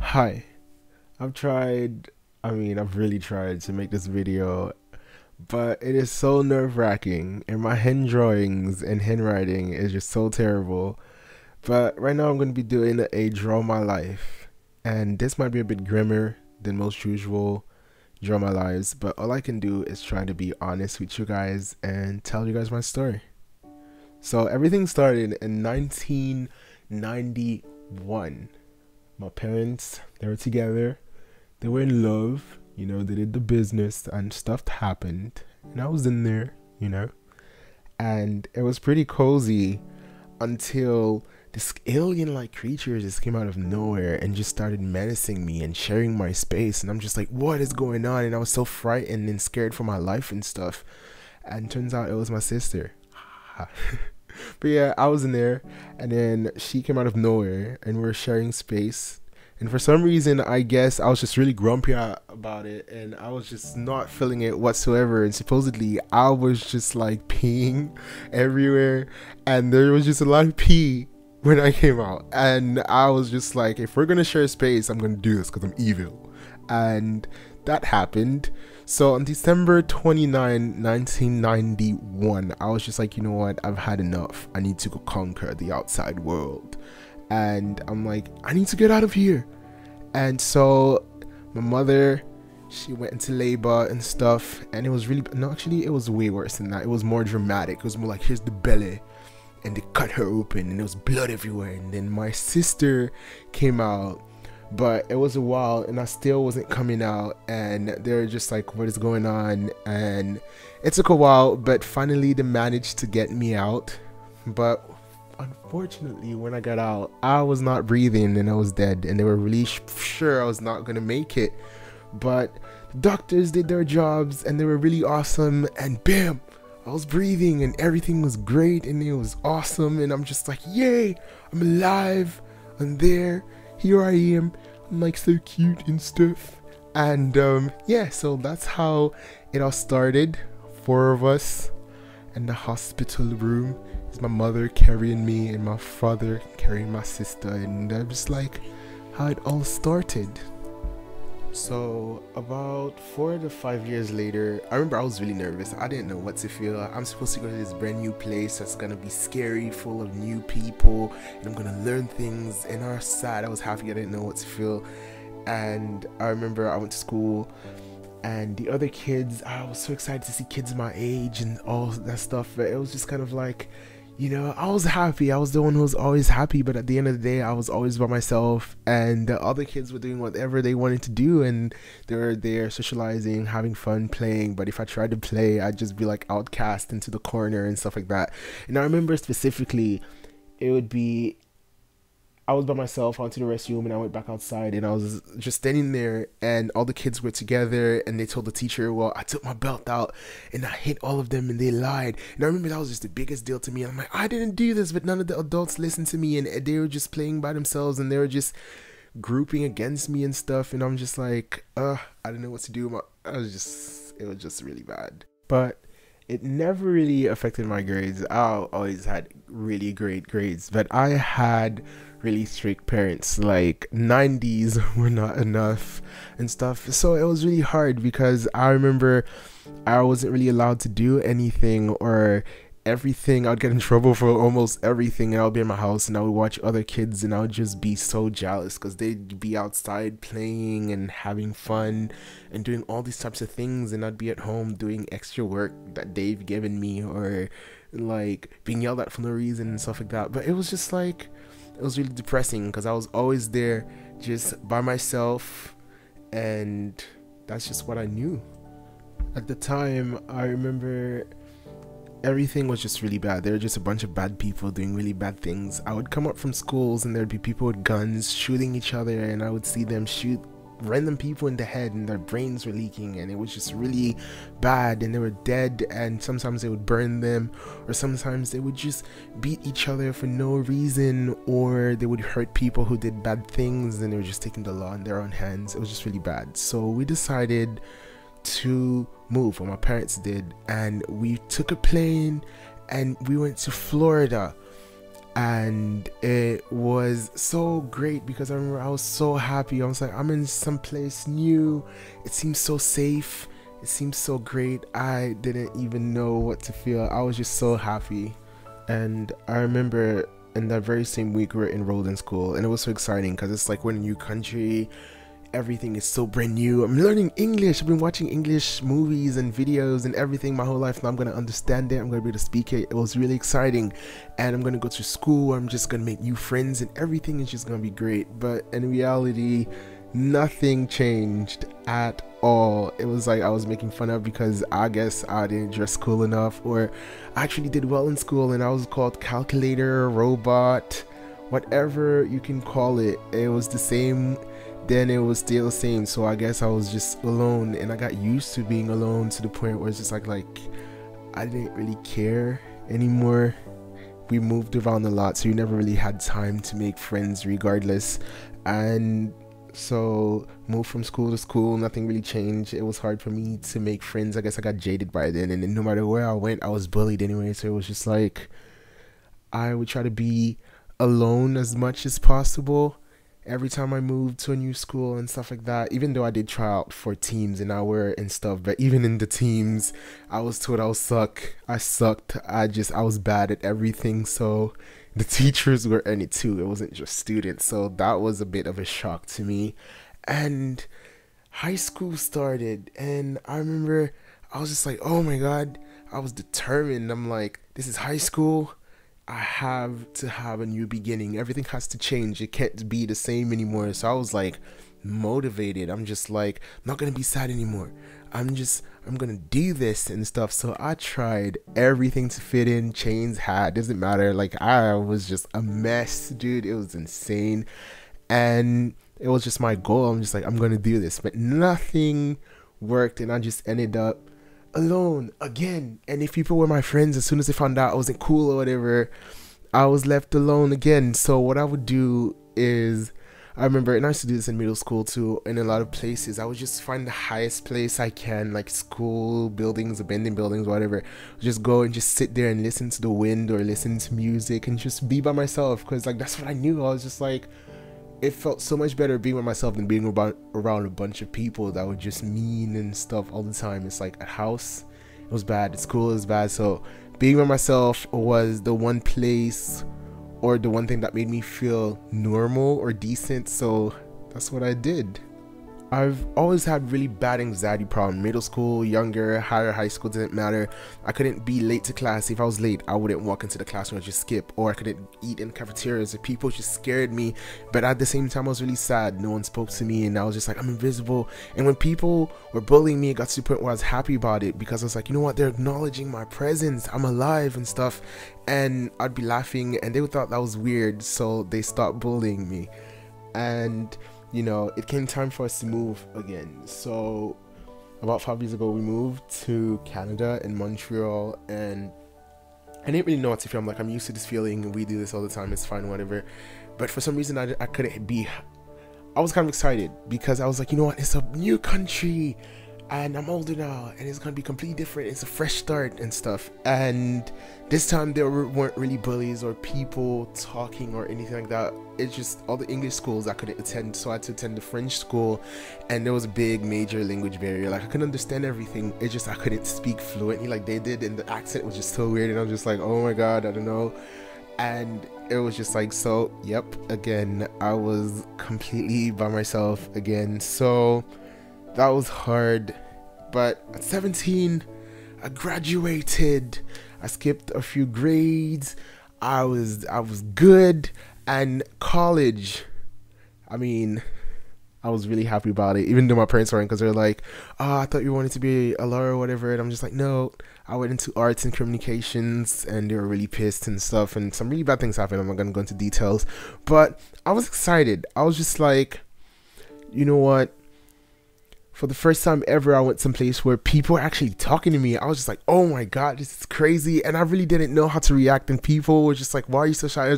Hi, I've really tried to make this video, but it is so nerve-wracking, and my hand drawings and handwriting is just so terrible. But right now I'm going to be doing a draw my life, and this might be a bit grimmer than most usual draw my lives, but all I can do is try to be honest with you guys and tell you guys my story. So everything started in 1991. My parents, they were together, they were in love, they did the business and stuff happened. And I was in there. And it was pretty cozy until this alien like creature just came out of nowhere and just started menacing me and sharing my space. And I'm just like, what is going on? And I was so frightened and scared for my life and stuff. And turns out it was my sister. But yeah, I was in there, and then she came out of nowhere, and we were sharing space. And for some reason, I guess I was just really grumpy about it, and I was just not feeling it whatsoever. And supposedly, I was just like peeing everywhere, and there was just a lot of pee when I came out. And I was just like, if we're gonna share space, I'm gonna do this because I'm evil. And that happened. So on December 29, 1991, I was just like, you know what, I've had enough. I need to go conquer the outside world. And I'm like, I need to get out of here. And so my mother, she went into labor and stuff, and it was really, no, actually it was way worse than that. It was more dramatic. It was more like, here's the belly, and they cut her open and there was blood everywhere. And then my sister came out, but it was a while and I still wasn't coming out, and they were just like, what is going on? And it took a while, but finally they managed to get me out. But unfortunately, when I got out, I was not breathing and I was dead, and they were really sure I was not gonna make it. But the doctors did their jobs and they were really awesome, and bam, I was breathing and everything was great and it was awesome. And I'm just like, yay, I'm alive, I'm there, here I am, I'm like so cute and stuff. And yeah, so that's how it all started. 4 of us in the hospital room. It's my mother carrying me and my father carrying my sister, and I'm just like how it all started. So about 4 to 5 years later, I remember I was really nervous. I didn't know what to feel. I'm supposed to go to this brand new place that's gonna be scary, full of new people, and I'm gonna learn things. And I was sad, I was happy, I didn't know what to feel. And I remember I went to school, and the other kids, I was so excited to see kids my age and all that stuff. But it was just kind of like, I was happy. I was the one who was always happy, but at the end of the day, I was always by myself, and the other kids were doing whatever they wanted to do, and they were there socializing, having fun, playing. But if I tried to play, I'd just be like outcast into the corner and stuff like that. And I remember specifically, it would be, I was by myself, I went to the restroom and I went back outside, and I was just standing there, and all the kids were together, and they told the teacher, well, I took my belt out and I hit all of them and they lied. And I remember that was just the biggest deal to me. And I'm like, I didn't do this, but none of the adults listened to me, and they were just playing by themselves, and they were just grouping against me and stuff. And I'm just like, I didn't know what to do. It was just really bad. But it never really affected my grades. I always had really great grades, but I had really strict parents. Like 90s were not enough and stuff. So it was really hard because I remember I wasn't really allowed to do anything or everything. I'd get in trouble for almost everything, and I'll be in my house and I would watch other kids and I would just be so jealous because they'd be outside playing and having fun and doing all these types of things, and I'd be at home doing extra work that they've given me, or like being yelled at for no reason and stuff like that. But it was just like, it was really depressing because I was always there just by myself, and that's just what I knew. At the time, I remember everything was just really bad. There were just a bunch of bad people doing really bad things. I would come up from schools and there'd be people with guns shooting each other, and I would see them shoot random people in the head and their brains were leaking, and it was just really bad, and they were dead. And sometimes they would burn them, or sometimes they would just beat each other for no reason, or they would hurt people who did bad things, and they were just taking the law in their own hands. It was just really bad. So we decided to move, or my parents did, and we took a plane and we went to Florida. and it was so great because I remember I was so happy. I was like, I'm in some place new. It seems so safe. It seems so great. I didn't even know what to feel. I was just so happy. And I remember in that very same week we were enrolled in school, and it was so exciting because it's like we're in a new country. Everything is so brand new. I'm learning English. I've been watching English movies and videos and everything my whole life. Now I'm gonna understand it. I'm gonna be able to speak it. It was really exciting, and I'm gonna go to school. I'm just gonna make new friends, and everything is just gonna be great. But in reality, nothing changed at all. It was like I was making fun of because I guess I didn't dress cool enough, or I actually did well in school and I was called calculator, robot, whatever you can call it. It was the same. Then it was still the same. So I guess I was just alone, and I got used to being alone to the point where it's just like I didn't really care anymore. We moved around a lot, so you never really had time to make friends regardless. And so moved from school to school, nothing really changed. It was hard for me to make friends. I guess I got jaded by then, and no matter where I went I was bullied anyway, so it was just like I would try to be alone as much as possible every time I moved to a new school and stuff like that. Even though I did try out for teams and I were and stuff, but even in the teams I was told I sucked. I was bad at everything, so the teachers were in it too. It wasn't just students, so that was a bit of a shock to me. And high school started, and I remember I was just like, oh my god, I was determined. I'm like, this is high school. I have to have a new beginning. Everything has to change. It can't be the same anymore. So I was like motivated. I'm just like, I'm not gonna be sad anymore. I'm gonna do this and stuff. So I tried everything to fit in. Chains, hat, doesn't matter. Like, I was just a mess, dude. It was insane, and it was just my goal. I'm just like, I'm gonna do this, but nothing worked, and I just ended up alone again. And if people were my friends, as soon as they found out I wasn't cool or whatever, I was left alone again. So what I would do is, I remember, and I used to do this in middle school too, in a lot of places, I would just find the highest place I can, like school buildings, abandoned buildings, whatever, just go and just sit there and listen to the wind or listen to music and just be by myself, because like that's what I knew. I was just like, it felt so much better being by myself than being around a bunch of people that were just mean and stuff all the time. It's like at house it was bad, at school it was bad, so being by myself was the one place or the one thing that made me feel normal or decent. So that's what I did. I've always had really bad anxiety problem. Middle school, younger, higher, high school, didn't matter. I couldn't be late to class. If I was late, I wouldn't walk into the classroom, I'd just skip. Or I couldn't eat in cafeterias. People just scared me. But at the same time, I was really sad. No one spoke to me, and I was just like, I'm invisible. And when people were bullying me, it got to the point where I was happy about it, because I was like, you know what, they're acknowledging my presence, I'm alive and stuff. And I'd be laughing, and they would thought that was weird, so they stopped bullying me. And you know, it came time for us to move again. So about 5 years ago, we moved to Canada in Montreal, and I didn't really know what to feel. I'm like, I'm used to this feeling, we do this all the time, it's fine, whatever. But for some reason, I couldn't be. I was kind of excited because I was like, you know what, it's a new country and I'm older now, and it's gonna be completely different. It's a fresh start and stuff. And this time there weren't really bullies or people talking or anything like that. It's just all the English schools I couldn't attend, so I had to attend the French school, and there was a big major language barrier. Like, I couldn't understand everything. It's just I couldn't speak fluently like they did, and the accent was just so weird, and I was just like, oh my god, I don't know. And it was just like, so yep, again, I was completely by myself again. So that was hard. But at 17, I graduated. I skipped a few grades. I was good. And college, I mean, I was really happy about it, even though my parents weren't, because they're like, oh, I thought you wanted to be a lawyer or whatever. And I'm just like, no, I went into arts and communications, and they were really pissed and stuff, and some really bad things happened. I'm not gonna go into details, but I was excited. I was just like, you know what, for the first time ever, I went someplace where people were actually talking to me. I was just like, oh my god, this is crazy. And I really didn't know how to react, and people were just like, why are you so shy?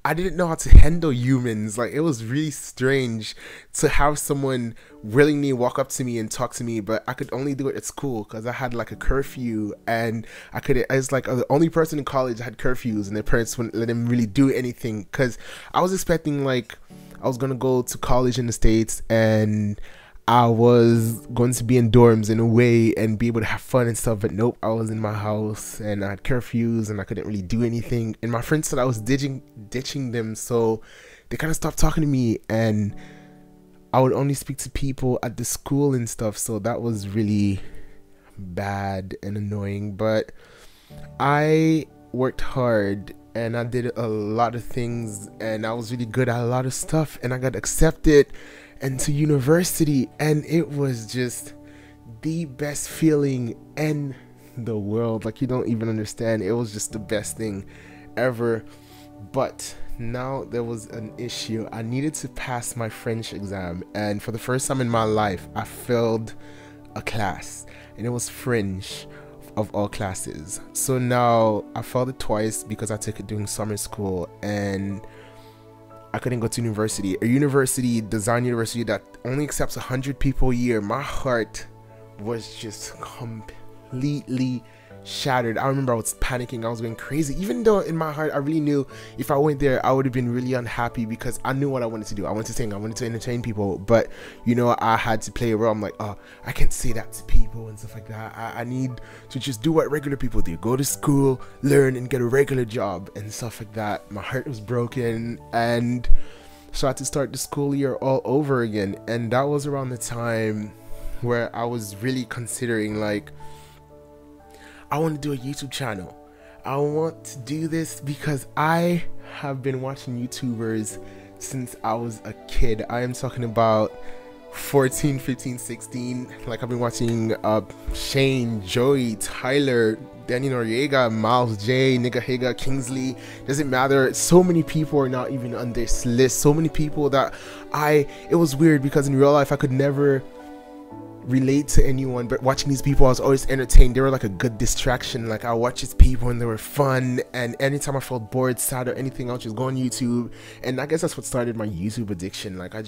I didn't know how to handle humans. Like, it was really strange to have someone willingly walk up to me and talk to me, but I could only do it at school because I had like a curfew, and I was like the only person in college that had curfews, and their parents wouldn't let them really do anything because I was expecting, like, I was gonna go to college in the States, and I was going to be in dorms in a way and be able to have fun and stuff, but nope, I was in my house and I had curfews and I couldn't really do anything. And my friends said I was ditching them, so they kind of stopped talking to me, and I would only speak to people at the school and stuff. So that was really bad and annoying, but I worked hard and I did a lot of things, and I was really good at a lot of stuff, and I got accepted into university, and it was just the best feeling in the world. Like, you don't even understand. It was just the best thing ever. But now there was an issue. I needed to pass my French exam, and for the first time in my life I failed a class, and it was French of all classes. So now I failed it twice because I took it during summer school, and I couldn't go to university. A university, design university, that only accepts 100 people a year. My heart was just completely shattered. I remember I was panicking. I was going crazy. Even though in my heart I really knew if I went there I would have been really unhappy, because I knew what I wanted to do. I wanted to sing, I wanted to entertain people, but you know, I had to play a role. I'm like, oh, I can't say that to people and stuff like that. I need to just do what regular people do, go to school, learn, and get a regular job and stuff like that. My heart was broken, and so I had to start the school year all over again. And that was around the time where I was really considering, like, I want to do a YouTube channel. I want to do this because I have been watching YouTubers since I was a kid. I am talking about 14, 15, 16. Like, I've been watching Shane, Joey, Tyler, Danny Noriega, Miles J, Nigga Higa, Kingsley. Doesn't matter. So many people are not even on this list. So many people that it was weird because in real life I could never relate to anyone, but watching these people I was always entertained. They were like a good distraction. Like, I watched these people and they were fun, and anytime I felt bored, sad, or anything, I'll just go on YouTube. And I guess that's what started my YouTube addiction. Like, I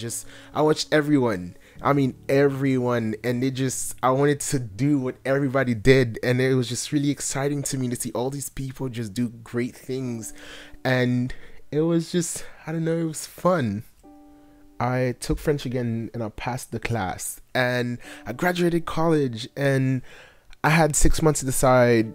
watched everyone, and I wanted to do what everybody did, and it was just really exciting to me to see all these people just do great things. And it was just, I don't know, it was fun. I took French again and I passed the class, and I graduated college, and I had 6 months to decide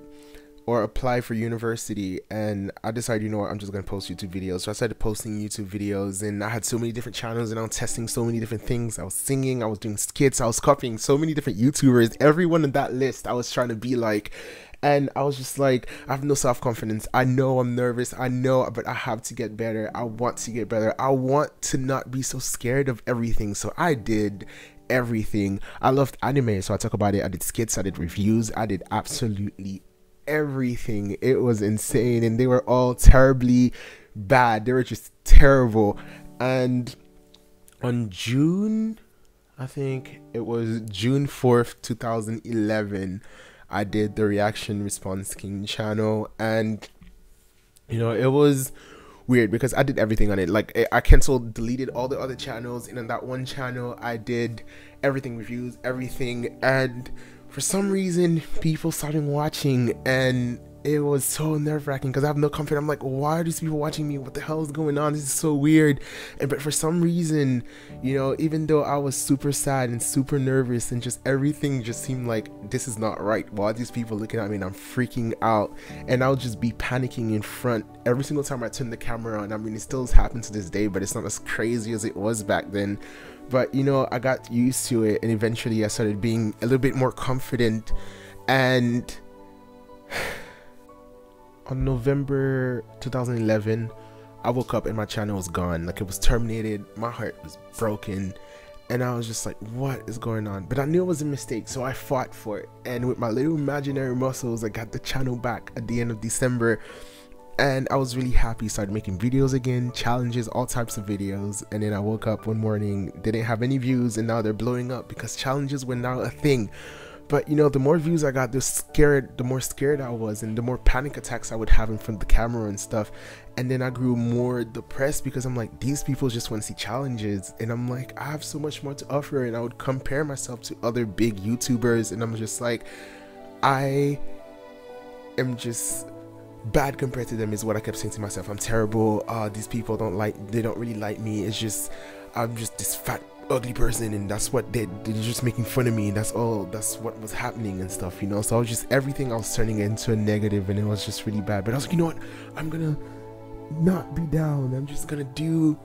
or apply for university, and I decided, you know what, I'm just gonna post YouTube videos. So I started posting YouTube videos, and I had so many different channels, and I was testing so many different things. I was singing, I was doing skits, I was copying so many different YouTubers. Everyone in that list I was trying to be like. And I was just like, I have no self-confidence. I know I'm nervous. I know, but I have to get better. I want to get better. I want to not be so scared of everything. So I did everything. I loved anime, so I talk about it. I did skits, I did reviews, I did absolutely everything. It was insane, and they were all terribly bad. They were just terrible. And on June, I think it was June 4th, 2011, I did the ReactionResponseKing channel, and you know, it was weird because I did everything on it. Like, I deleted all the other channels, and on that one channel I did everything, reviews, everything, and for some reason people started watching, and it was so nerve-wracking because I have no confidence. I'm like, why are these people watching me? What the hell is going on? This is so weird. But for some reason, you know, even though I was super sad and super nervous, and just everything just seemed like this is not right, why are these people looking at me? And I'm freaking out, and I'll just be panicking in front every single time I turn the camera on. I mean, it still happens to this day, but it's not as crazy as it was back then. But you know, I got used to it, and eventually I started being a little bit more confident. And on November 2011, I woke up and my channel was gone. Like, it was terminated. My heart was broken, and I was just like, what is going on? But I knew it was a mistake, so I fought for it, and with my little imaginary muscles I got the channel back at the end of December, and I was really happy. Started making videos again, challenges, all types of videos. And then I woke up one morning, they didn't have any views, and now they're blowing up because challenges were now a thing. But you know, the more views I got, the more scared I was, and the more panic attacks I would have in front of the camera and stuff. And then I grew more depressed because I'm like, these people just want to see challenges, and I'm like, I have so much more to offer. And I would compare myself to other big YouTubers, and I'm just like, I am just bad compared to them, is what I kept saying to myself. I'm terrible. These people they don't really like me. It's just, I'm just this fat ugly person, and that's what they're just making fun of me, and that's what was happening and stuff, you know. So I was just, everything I was turning into a negative, and it was just really bad. But I was like, you know what, I'm gonna not be down. I'm just gonna do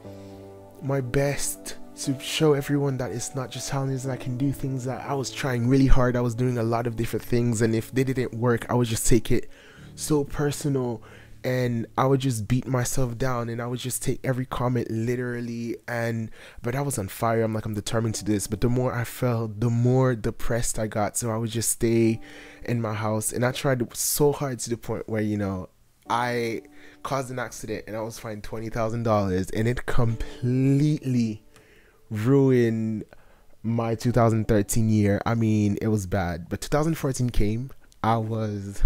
my best to show everyone that it's not just challenges, and I can do things. That I was trying really hard. I was doing a lot of different things, and if they didn't work, I would just take it so personal, and I would just beat myself down, and I would just take every comment literally. But I was on fire. I'm like, I'm determined to this. But the more I fell, the more depressed I got. So I would just stay in my house, and I tried so hard to the point where, you know, I caused an accident, and I was fined $20,000, and it completely ruined my 2013 year. I mean, it was bad. But 2014 came. I was,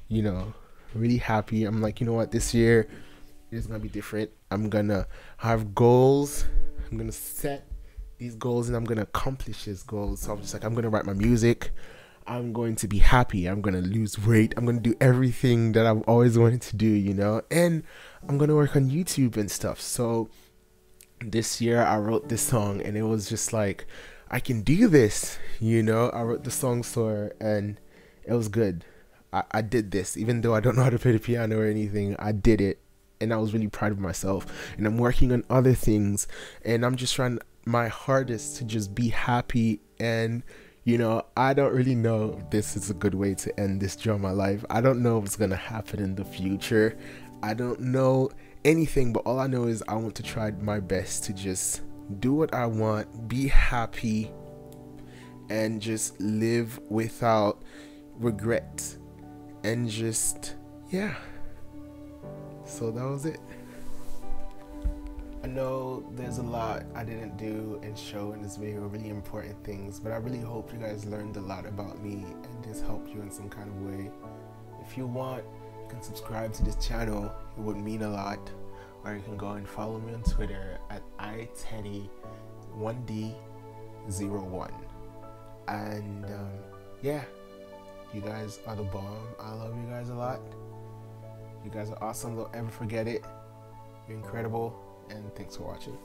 you know, really happy. I'm like, you know what, this year is gonna be different. I'm gonna have goals. I'm gonna set these goals, and I'm gonna accomplish these goals. So I'm just like, I'm gonna write my music. I'm going to be happy. I'm gonna lose weight. I'm gonna do everything that I've always wanted to do, you know. And I'm gonna work on YouTube and stuff. So this year I wrote this song, and it was just like, I can do this, you know. I wrote the song for her, and it was good. I did this, even though I don't know how to play the piano or anything. I did it, and I was really proud of myself. And I'm working on other things, and I'm just trying my hardest to just be happy. And you know, I don't really know if this is a good way to end this drama life. I don't know what's gonna happen in the future. I don't know anything, but all I know is I want to try my best to just do what I want, be happy, and just live without regret. And just, yeah. So that was it. I know there's a lot I didn't do and show in this video, really important things, but I really hope you guys learned a lot about me and this helped you in some kind of way. If you want, you can subscribe to this channel. It would mean a lot. Or you can go and follow me on Twitter at iteddy1d01. And yeah. You guys are the bomb. I love you guys a lot. You guys are awesome. Don't ever forget it. You're incredible. And thanks for watching.